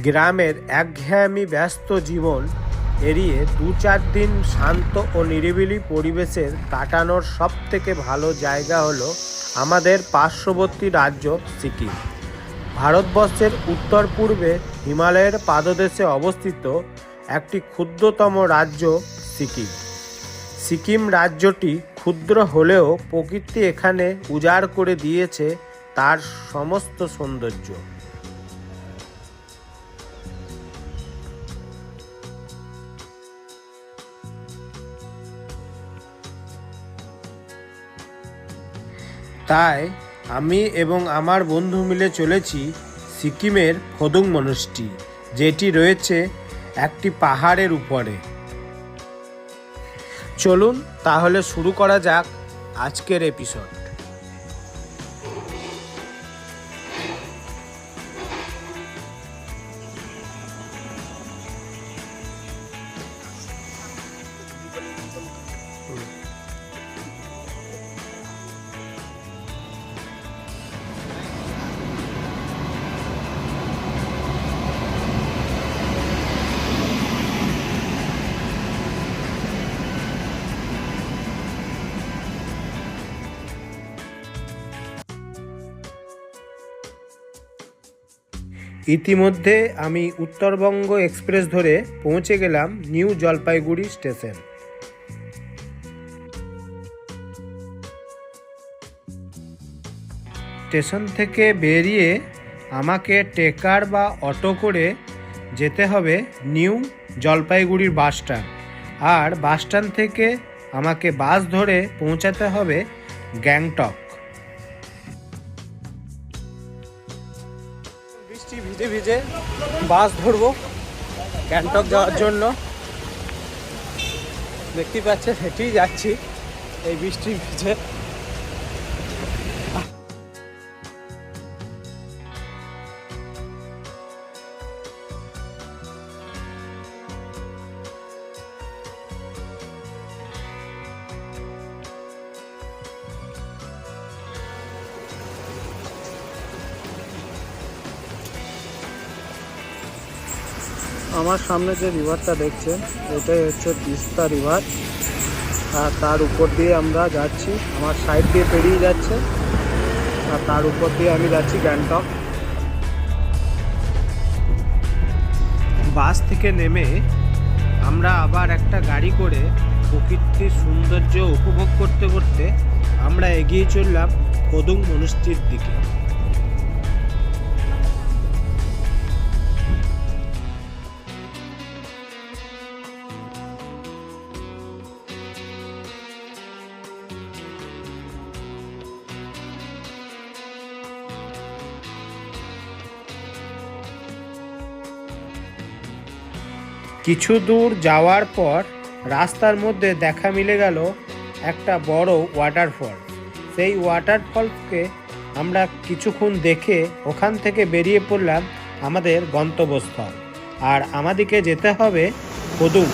গ্রামের একঘেয়েমি ব্যস্ত জীবন এড়িয়ে 2-4 দিন শান্ত ও নিরিবিলি পরিবেশের কাটানোর সবথেকে ভালো জায়গা হলো আমাদের পার্শ্ববর্তী রাজ্য সিকিম। ভারতবর্ষের উত্তর পূর্বে হিমালয়ের পাদদেশে অবস্থিত একটি ক্ষুদ্রতম রাজ্য সিকিম। সিকিম রাজ্যটি ক্ষুদ্র হলেও প্রকৃতি এখানে উজাড় করে দিয়েছে তার সমস্ত সৌন্দর্য। তাই আমি এবং আমার বন্ধু মিলে চলেছি সিকিমের ফোদুং মনস্ট্রি, যেটি রয়েছে একটি পাহাড়ের উপরে। চলুন তাহলে শুরু করা যাক আজকের এপিসোড। ইতিমধ্যে আমি উত্তরবঙ্গ এক্সপ্রেস ধরে পৌঁছে গেলাম নিউ জলপাইগুড়ি স্টেশন। স্টেশন থেকে বেরিয়ে আমাকে ট্রেকার বা অটো করে যেতে হবে নিউ জলপাইগুড়ির বাস স্ট্যান্ড, আর বাস স্ট্যান্ড থেকে আমাকে বাস ধরে পৌঁছাতে হবে গ্যাংটক। বৃষ্টি ভিজে ভিজে বাস ধরবো গ্যাংটক যাওয়ার জন্য। দেখতে পাচ্ছেন হেঁটেই যাচ্ছি এই বৃষ্টি ভিজে। আমার সামনে যে রিভারটা দেখছেন এটাই হচ্ছে তিস্তা রিভার, আর তার উপর দিয়ে আমরা যাচ্ছি। আমার সাইড দিয়ে পেরিয়ে যাচ্ছে আর তার উপর দিয়ে আমি যাচ্ছি গ্যাংটক। বাস থেকে নেমে আমরা আবার একটা গাড়ি করে প্রকৃতির সৌন্দর্য উপভোগ করতে করতে আমরা এগিয়ে চললাম ফোদুং মনস্ট্রির দিকে। কিছু দূর যাওয়ার পর রাস্তার মধ্যে দেখা মিলে গেল একটা বড় ওয়াটারফল। সেই ওয়াটারফলকে আমরা কিছুক্ষণ দেখে ওখান থেকে বেরিয়ে পড়লাম আমাদের গন্তব্যস্থল, আর আমাদেরকে যেতে হবে ফোদুং।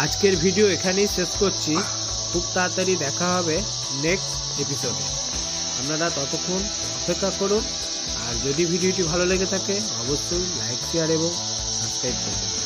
আজকের ভিডিও এখানেই শেষ করছি। খুব তাড়াতাড়ি দেখা হবে নেক্সট এপিসোডে। আপনারা ততক্ষণ অপেক্ষা করুন, আর যদি ভিডিওটি ভালো লেগে থাকে অবশ্যই লাইক, শেয়ার এবং সাবস্ক্রাইব করবেন।